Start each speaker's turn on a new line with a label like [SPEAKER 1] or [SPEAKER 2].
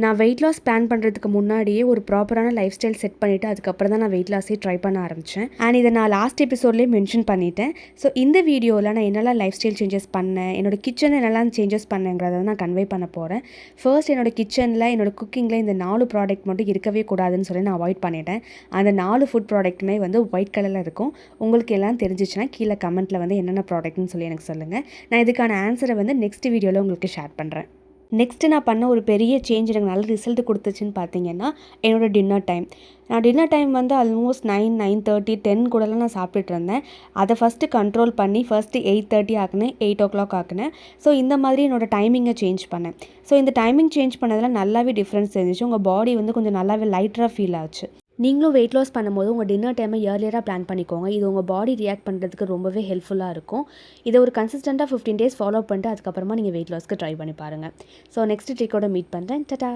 [SPEAKER 1] நான் weight loss plan பண்ணுறதுக்கு முன்னாடியே ஒரு ப்ராப்பரான லைஃப் ஸ்டைல் செட் பண்ணிவிட்டு அதுக்கப்புறம் தான் நான் வெயிட் லாஸே ட்ரை பண்ண ஆரம்பித்தேன். அண்ட் இதை நான் லாஸ்ட் எபிசோட்லேயே மென்ஷன் பண்ணிட்டேன். ஸோ இந்த வீடியோவில் நான் என்னெல்லாம் லைஃப் ஸ்டைல் சேஞ்சஸ் பண்ணேன், என்னோட கிச்சனில் என்னெல்லாம் சேஞ்சஸ் பண்ணேங்கிறத நான் கன்வே பண்ண போகிறேன். ஃபர்ஸ்ட் என்னோட கிச்சனில் என்னோட குக்கிங்கில் இந்த 4 ப்ராடக்ட் மட்டும் இருக்கவே கூடாதுன்னு சொல்லி நான் அவாய்ட் பண்ணிட்டேன். அந்த 4 ஃபுட் ப்ராடக்ட்டுமே வந்து ஒயிட் கலரில் இருக்கும். உங்களுக்கு எல்லாம் தெரிஞ்சிச்சுன்னா கீழே கமெண்ட்டில் வந்து என்னென்ன ப்ராடக்ட்னு சொல்லி எனக்கு சொல்லுங்கள். நான் இதுக்கான ஆன்சரை வந்து நெக்ஸ்ட் வீடியோவில் உங்களுக்கு ஷேர் பண்ணுறேன். நெக்ஸ்ட்டு நான் பண்ண ஒரு பெரிய சேஞ்ச் எனக்கு நல்ல ரிசல்ட் கொடுத்துச்சுன்னு பார்த்தீங்கன்னா என்னோடய டின்னர் டைம். நான் டின்னர் டைம் வந்து ஆல்மோஸ்ட் 9:30 10 கூடலாம் நான் சாப்பிட்டுட்டு இருந்தேன். அதை ஃபஸ்ட்டு கண்ட்ரோல் பண்ணி ஃபஸ்ட்டு 8:30 ஆக்குனேன், 8 o'clock ஆக்குனேன். ஸோ இந்த மாதிரி என்னோடய டைமிங்கை சேஞ்ச் பண்ணேன். ஸோ இந்த டைமிங் சேஞ்ச் பண்ணதில் நல்லாவே டிஃப்ரென்ஸ் தெரிஞ்சிச்சு. உங்கள் பாடி வந்து கொஞ்சம் நல்லாவே லைட்டராக ஃபீல் ஆச்சு. நீங்களும் வெயிட் லாஸ் பண்ணும்போது உங்கள் டின்னர் டைமை இயர்லியராக பிளான் பண்ணிக்கோங்க. இது உங்கள் பாடி ரியாக்ட் பண்ணுறதுக்கு ரொம்பவே ஹெல்ப்ஃபுல்லாக இருக்கும். இதை ஒரு கன்சிஸ்டண்ட்டாக 15 days ஃபாலோ பண்ணிட்டு அதுக்கப்புறமா நீங்கள் வெயிட் லாஸ்க்கு ட்ரை பண்ணி பாருங்கள். ஸோ நெக்ஸ்ட் ட்ரிக்கோட மீட் பண்ணுறேன். டாடா.